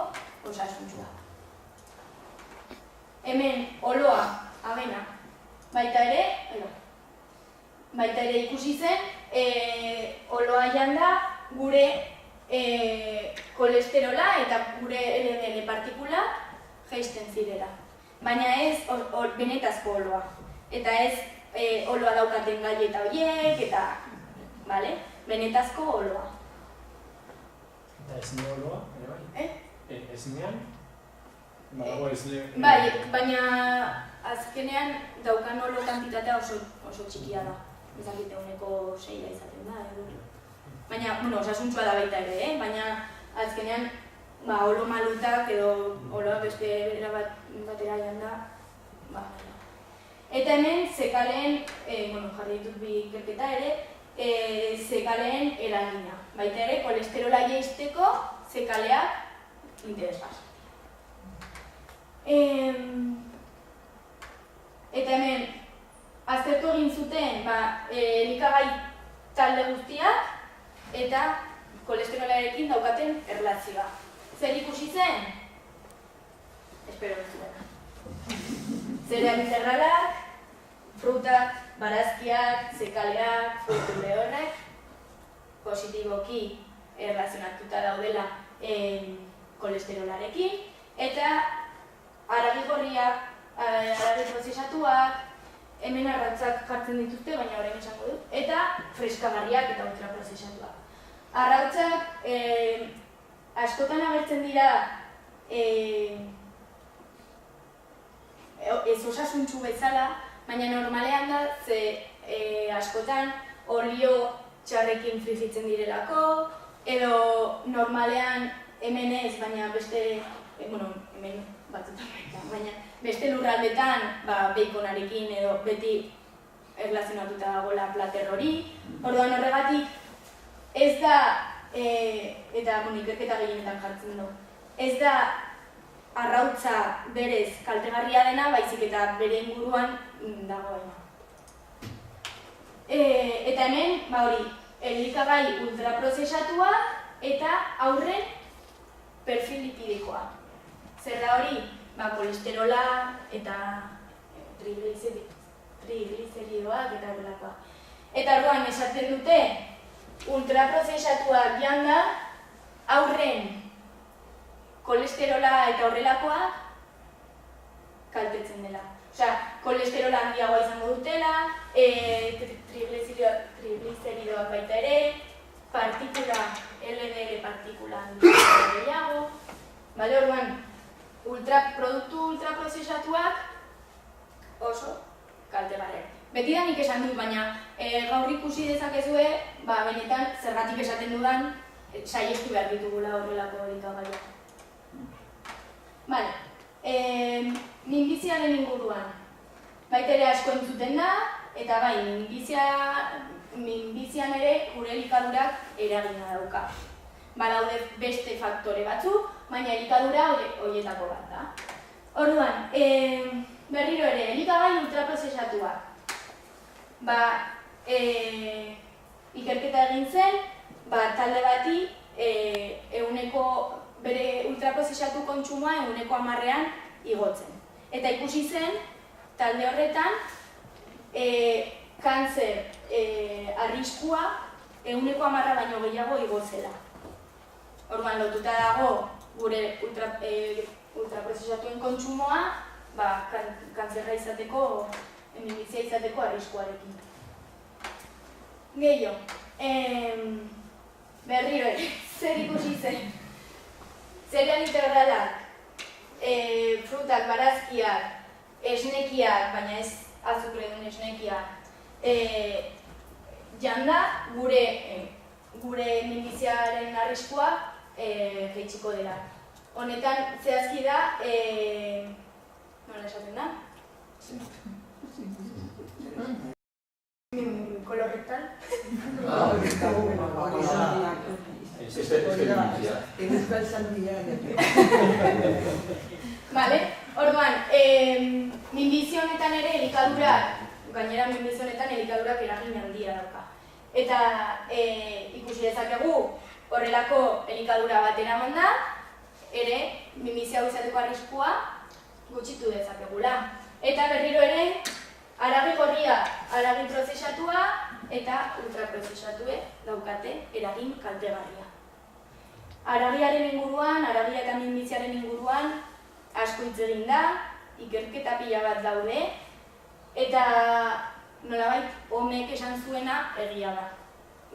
[SPEAKER 2] osasuntsuak. Hemen, oloa, avena, baita ere ikusi zen, oloa janda gure kolesterola eta gure LDL partikula jaisten zirela. Baina ez benetazko oloa. Eta ez oloa daukaten gaieta horiek eta benetazko oloa.
[SPEAKER 4] Eta esne oloa, ere bai? Esnean?
[SPEAKER 2] Bai, baina azkenean daukan olo kantitatea oso txikia da. Ezakite uneko 6 izaten da, edo. Baina, osasuntsua da baita ere, baina azkenean olo malutak edo oloa beste batera janda. Eta hemen zekaleen, jarri ditut bi ikerketa ere, zekaleen eragina. Baita ere, kolesterola jaisteko zekaleak interesgarri. Eta hemen, aztertu egin zuten elikagai talde guztiak eta kolesterolarekin daukaten erlazioa. Zer ikusi zen? Espero ez duena. Zereal integralak, frutak, barazkiak, zekaleak, fruitu lehorrek, positiboki erlazionatuta daudela kolesterolarekin, eta haragi gorriak, haragi prozesatuak, hemen arrautzak jartzen dituzte, baina orain esango dut, eta freskagarriak eta ultraprozesatuak. Arrautzak askotan agertzen dira ez osasuntsu bezala, baina normalean da, ze askotan olio txarrekin frizitzen direlako, edo normalean hemen ez, baina beste, hemen batzutan baina beste lurraldetan baconarekin edo beti erlazionatuta dagoela plater hori. Orduan horregatik ez da, eta ikerketa gehienetan jartzen du, ez da arrautza berez kaltegarria dena, baizik eta bere inguruan dagoena. Eta hemen, elikagai ultraprozesatua eta aurren perfil lipidikoa. Zer da hori? kolesterola eta trigliseridoak eta horrelakoak. Eta orduan esaten dute, ultraprozesatuak janda, aurren kolesterola eta horrelakoa kaltetzen dela. Osea, kolesterola handiagoa izango dutela, trigliseridoak baita ere, partikula, LDL partikula gehiago. Orduan, produktu ultraprozesatuak oso kaltegarriak. Betidanik esan dut, baina gaur ikusi dezakezue, benetan zergatik esaten dudan saiestu behar ditugula horrelako elikagaiak. Minbiziaren inguruan, baita ere asko entzuten da, eta bai, minbizian ere gure elikadurak eragina dauka. Badaude beste faktore batzuk, baina elikadura horietako bat da. Orduan, berriro ere, elikagai ultraprozesatuak. Ikerketa egin zen, talde bati bere ultraprozesatu kontsumoa 10%an igotzen. Eta ikusi zen, talde horretan, kanzer arriskua 10% baino gehiago igotzela. Orduan, lotuta dago gure ultraprozesatuen kontsumoa, kanzerra izateko, minbizia izateko arriskuarekin. Gehiago, berriro ere, zer ikusi zen? Zereal integralak, frutak, barazkiak, esnekiak, baina ez azukredun esnekiak, janda gure minbiziaren arriskua jaitsiko dela. Honetan, zehazki da, nola esaten da? Koloretan? Orduan, minbizio honetan ere elikadurak, gainera minbizio honetan elikadurak eragin handia dauka. Eta ikusi dezakegu horrelako elikadura bat eraman da, ere minbizia hau izateko arriskua gutxitu dezakegula. Eta berriro ere, haragi gorria, haragi prozesatua eta ultraprozesatue daukate eragin kaltegarria. Haragiaren inguruan, haragia eta minbiziaren inguruan asko hitz egin da, ikerketa pila bat daude, eta nolabait honek esan zuena egia da.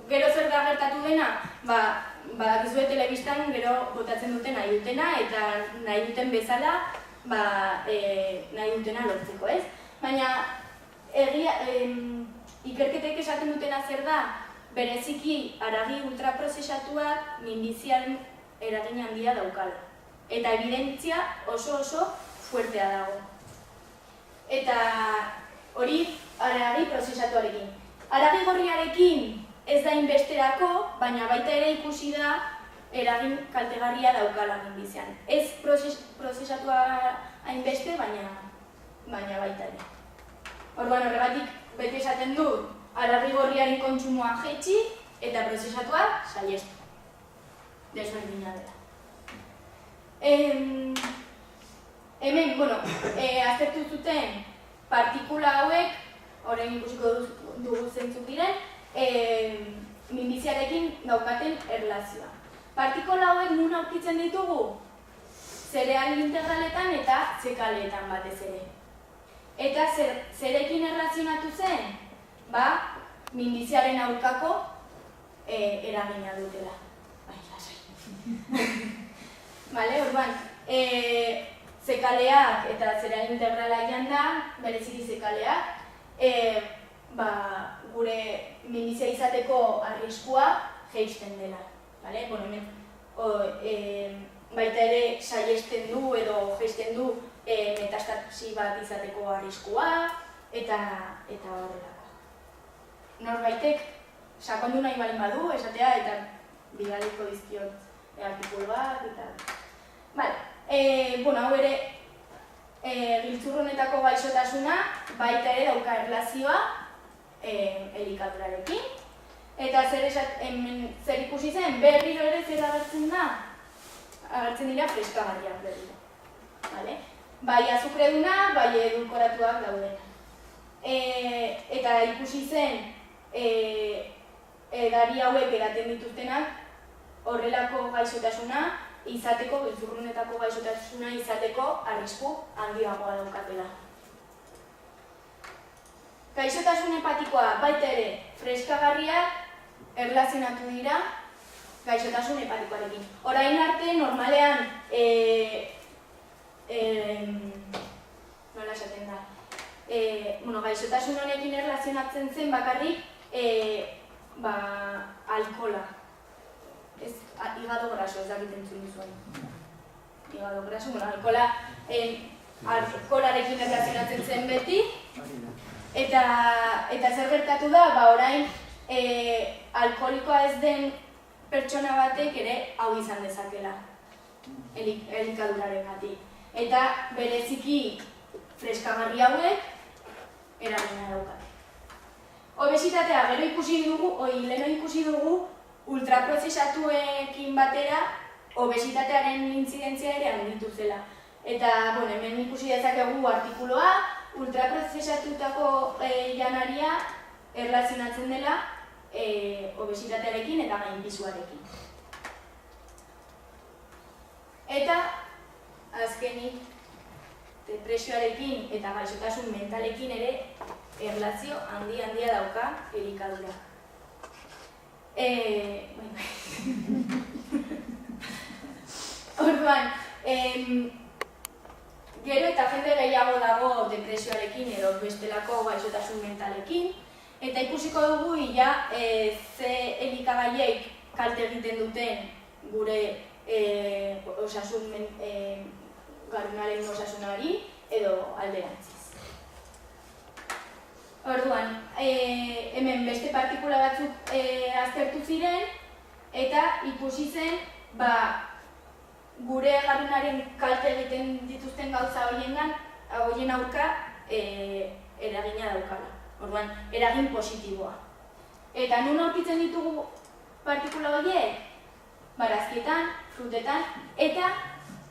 [SPEAKER 2] Gero zer da gertatu dena? Badakizue telebistan gero botatzen duten nahi dutena eta nahi duten bezala nahi dutena lortzeko, ez? Baina ikerketek esaten dutena zer da, bereziki haragi ultraprozesatuak minbiziaren eragin handia daukala. Eta evidentzia oso fuertea dago. Eta hori haragi prozesatuarekin. Haragi gorriarekin ez da inbesterako, baina baita ere ikusi da eragin kaltegarria daukala minbizian. Ez prozesatua hainbeste, baina baita ere. Orduan horregatik beti esaten du haragi gorriaren kontsumoa jaitsi eta prozesatua saihestu. Desberdina dela. Hemen, aztertu zuten partikula hauek, orain ikusiko dugu zeintzuk diren, minbiziarekin daukaten erlazioa. Partikula hauek nun aurkitzen ditugu? Zereal integraletan eta zekaleetan batez ere. Eta zerekin erlazionatu zen? Minbiziaren aurkako eragina dutela. Orduan, zekaleak eta zereal integrala janda, bereziki zekaleak, gure minbizia izateko arriskua jaisten dela. Baita ere saihesten du edo jaisten du metastasi bat izateko arriskua eta horrelako. Norbaitek sakondu nahi baldin badu esatea eta bidaliko dizkiot artikulu bat eta... Hau ere giltzurrunetako gaixotasuna baita ere dauka erlazioa elikadurarekin. Eta zer ikusi zen, berriro ere zer agertzen da? Agertzen dira freskagarriak berriro. bai azukreduna, bai edulkoratuak dauden. Eta ikusi zen edari hauek edaten dituztenak horrelako gaixotasuna izateko, beltzurrunetako gaixotasuna izateko arrisku handiagoa daukatela. Gaixotasun hepatikoa baita ere freskagarriak erlazionatu dira gaixotasun hepatikoarekin. Orain arte normalean nola esaten da? Gaixotasun honekin erlazionatzen zen bakarrik alkohola. Hígado graso, ez dakit entzun duzuen. Hígado graso, alkoholarekin erlazionatzen zen beti. Eta zer gertatu da, orain alkoholikoa ez den pertsona batek ere hau izan dezakela, elikadurarengatik. Eta bereziki freskagarri hauek eragina daukate. Obesitatea leheno ikusi dugu ultraprozesatuekin batera obesitatearen intzidentzia ere handitu zela. Eta hemen ikusi dezakegu artikuloa, ultraprozesatutako janaria erlazionatzen dela obesitatearekin eta gainpisuarekin. Eta azkenik depresioarekin eta gaixotasun mentalekin ere erlazio handia dauka elikadura. Orduan, gero eta jende gehiago dago depresioarekin edo bestelako gaixotasun mentalekin, eta ikusiko dugu ze elikagaiek kalte egiten duten gure garunaren osasunari edo alderantziz. Orduan, hemen beste partikula batzuk aztertu ziren eta ikusi zen gure garunaren kalte egiten dituzten gauza horien aurka eragina daukala. Orduan, eragin positiboa. Eta nun aurkitzen ditugu partikula horiek? Barazkietan, frutetan eta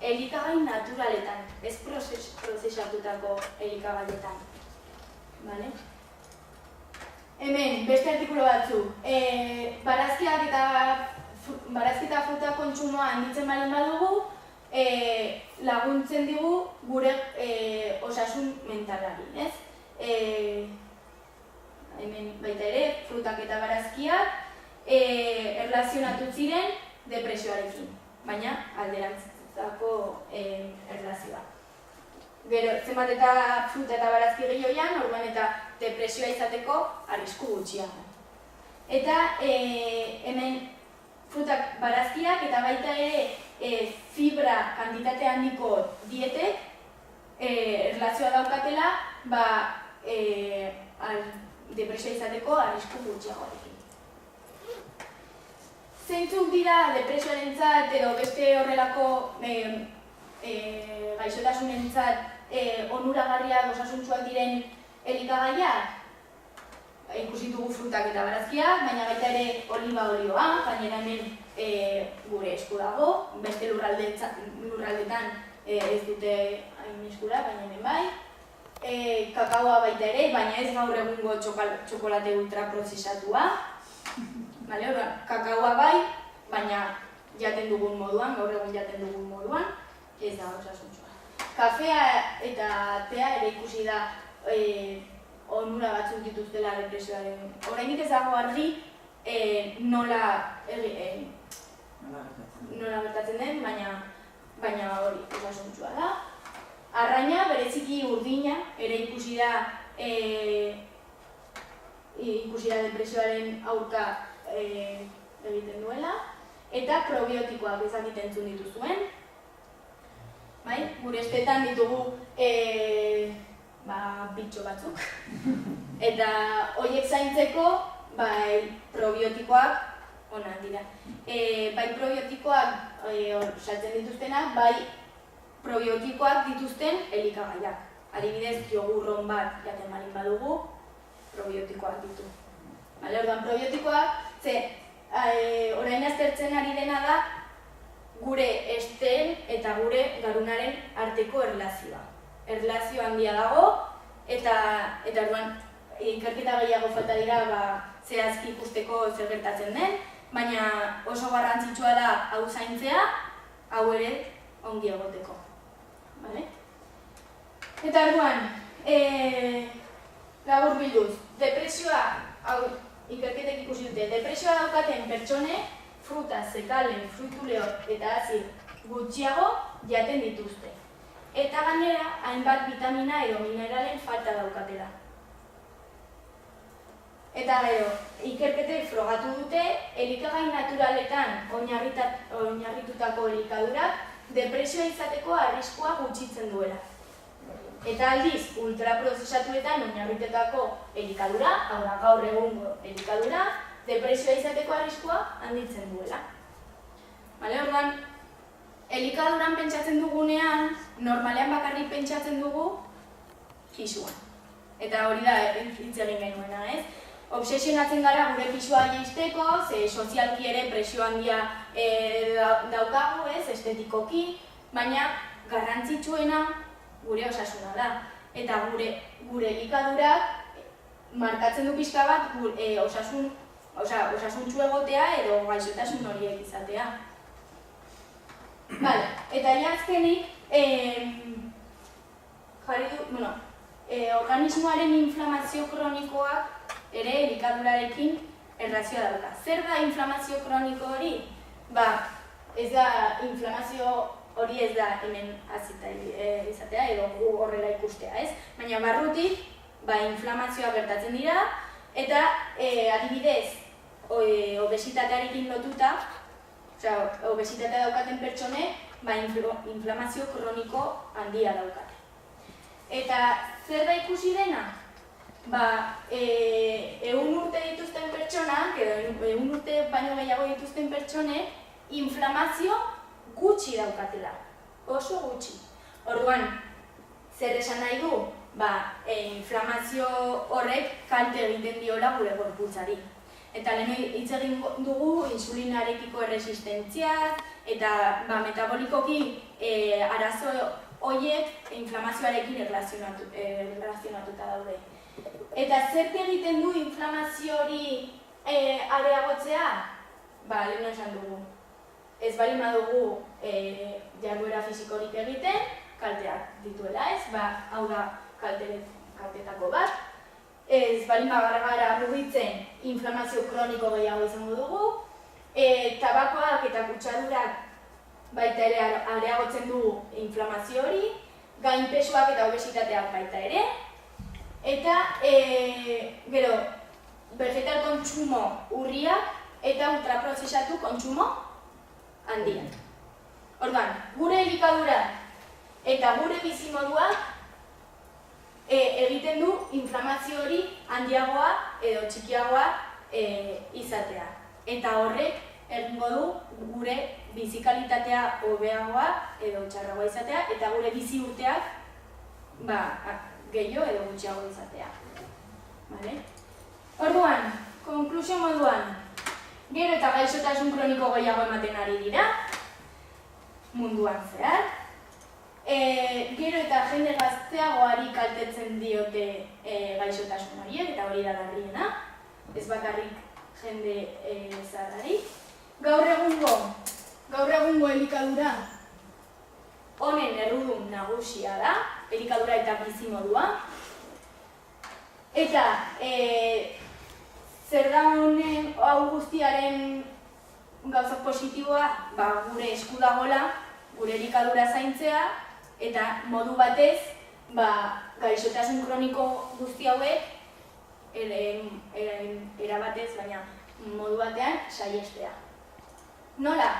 [SPEAKER 2] elikagai naturaletan, ez prozesatutako elikagaietan. Hemen, beste artikulu batzuk. Barazki eta fruta kontsumoa handitzen baldin badugu, laguntzen digu gure osasun mentalari. Hemen baita ere, frutak eta barazkiak erlazionatu ziren depresioarekin, baina alderantzako erlazioa. Gero, zenbat eta fruta eta barazki gehioian, orduan eta depresioa izateko arrisku gutxiago. Eta hemen frutak barazkiak eta baita ere fibra kantitate handiko dietek erlazioa daukatela depresioa izateko arrisku gutxiagoarekin. Zeintzuk dira depresioarentzat edo beste horrelako gaixotasunentzat onuragarriak osasuntsuak diren elikagaiak? Ikusi dugu frutak eta barazkiak, baina baita ere oliba olioa, gainera hemen gure esku dago, beste lurraldetan ez dute hain eskura, baina hemen bai. Kakaoa baita ere, baina ez gaur egungo txokolate ultraprozesatua. Kakaoa bai, baina jaten dugun moduan, gaur egun jaten dugun moduan, ez da osasuntsua. Kafea eta tea ere ikusi da onura batzuk dituztela depresioaren. Oraindik ez dago argi nola gertatzen den, baina hori osasuntsua da. Arraina, bereziki urdina, ere ikusi da depresioaren aurka egiten duela, eta probiotikoak ezagiten entzun dituzuen. Gure estetan ditugu bitxo batzuk, eta horiek zaintzeko probiotikoak onak dira. Bai probiotikoak saltzen dituztenak, bai probiotikoak dituzten elikagaiak. Adibidez, jogurron bat jaten balin badugu, probiotikoak ditu. Orduan, probiotikoak, orain aztertzen ari dena da gure esteen eta gure garunaren arteko erlazioa. erlazio handia dago, eta orduan ikerketa gehiago falta dira zehazki ikusteko zer gertatzen den, baina oso garrantzitsua da hau zaintzea, hau ere ongi egoteko. Eta orduan, laburbilduz, depresioa, hau ikerketek ikusi dute, depresioa daukaten pertsonek fruta, zekale, fruitu lehor eta azir gutxiago jaten dituzte. Eta gainera, hainbat vitamina edo mineralen falta daukatela. Eta gero, ikerketek frogatu dute, elikagai naturaletan oinarritutako elikadurak depresioa izateko arriskua gutxitzen duela. Eta aldiz, ultraprozesatuetan oinarritutako elikadura, hau da gaur egungo elikadura, depresioa izateko arriskua handitzen duela. Orduan, elikaduran pentsatzen dugunean, normalean bakarrik pentsatzen dugu pisuan. Eta hori da hitz egin genuena, ez? Obsesionatzen gara gure pisua jaisteko, ze sozialki ere presio handia daukagu, ez, estetikoki, baina garrantzitsuena gure osasuna da. Eta gure elikadurak markatzen du pixka bat osasuntsu egotea edo gaixotasun horiek izatea. Eta azkenik, organismoaren inflamazio kronikoak ere elikadurarekin erlazioa dauka. Zer da inflamazio kroniko hori? Ez da, inflamazio hori ez da hemen azita izatea edo horrela ikustea, ez? Baina barrutik, inflamazioa gertatzen dira, eta adibidez, obesitatearekin lotuta, obesitatea daukaten pertsonek, inflamazio kroniko handia daukate. Eta zer da ikusi dena? 100 urte dituzten pertsonak, edo 100 urte baino gehiago dituzten pertsonek, inflamazio gutxi daukatela, oso gutxi. Orduan, zer esan nahi du? Inflamazio horrek kalte egiten diola gure gorputzari. Eta lehen hitz egin dugu insulinarekiko erresistentziaz, eta metabolikoki arazo horiek inflamazioarekin erlazionatuta daude. Eta zer egiten du inflamazio hori areagotzea? Lehen esan dugu. Ez bali badugu jarduera fisikorik egiten, kalteak dituela, ez? Hau da kaltetako bat. Ez bali gara mugitzen inflamazio kroniko gehiago izango dugu. Tabakoak eta kutsadurak baita ere areagotzen du inflamazio hori, gainpesuak eta obesitateak baita ere. Eta gero, vegetal kontsumo urriak eta ultraprozesatu kontsumo handiak. Orduan, gure elikadura eta gure bizimoduak egiten du inflamazio hori handiagoa edo txikiagoa izatea. Eta horrek egingo du gure bizikalitatea hobeagoa edo txarragoa izatea eta gure bizi urteak gehiago edo gutxiago izatea. Orduan, konklusio moduan, gero eta gaixotasun kroniko gehiago ematen ari dira munduan zehar. Gero eta jende gazteagoari kaltetzen diote gaixotasun horiek, eta hori da larriena, ez bakarrik jende zaharrari. Gaur egungo elikadura honen errudun nagusia da, elikadura eta bizimodua. Eta zer da honen hau guztiaren gauza positiboa, gure esku dagoela, gure elikadura zaintzea, eta modu batez, gaixotasun kroniko guzti hauek, erabatez, baina modu batean saihestea. Nola?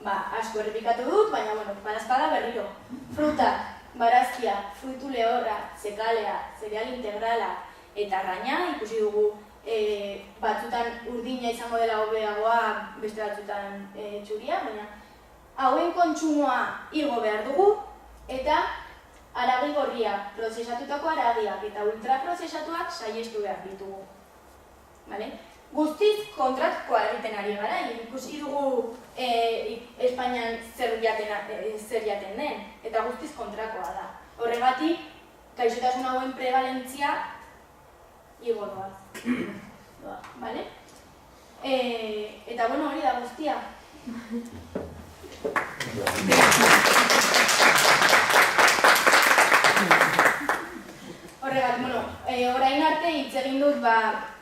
[SPEAKER 2] Asko errepikatu dut, baina, badazpada berriro. Fruta, barazkia, fruitu lehorra, zekalea, zereal integrala eta arraina, ikusi dugu batzutan urdina izango dela hobeagoa, beste batzutan txuria, baina hauen kontsumoa igo behar dugu, eta haragi gorriak, prozesatutako haragiak eta ultraprozesatuak saihestu behar ditugu. Guztiz kontrakoa egiten ari gara, ikusi dugu Espainian zer jaten den, eta guztiz kontrakoa da. Horregatik, gaixotasun hauen prevalentzia igo doaz. Bale? Eta, bueno, hori da guztia. Horregatik, bueno, orain arte hitz egin dut,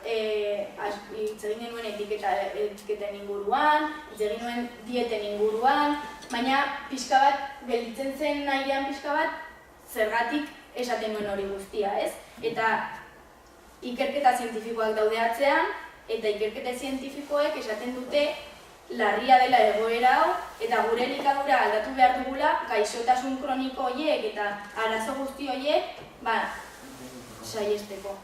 [SPEAKER 2] hitz egin genuen etiketen inguruan, hitz egin nuen dieten inguruan, baina pixka bat, gelditzen zen airean pixka bat, zergatik esaten nuen hori guztia, ez? Eta ikerketa zientifikoak daude atzean, eta ikerketa zientifikoek esaten dute larria dela egoera hau, eta gure elikadura aldatu behar dugula gaixotasun kroniko horiek eta arazo guzti horiek saihesteko.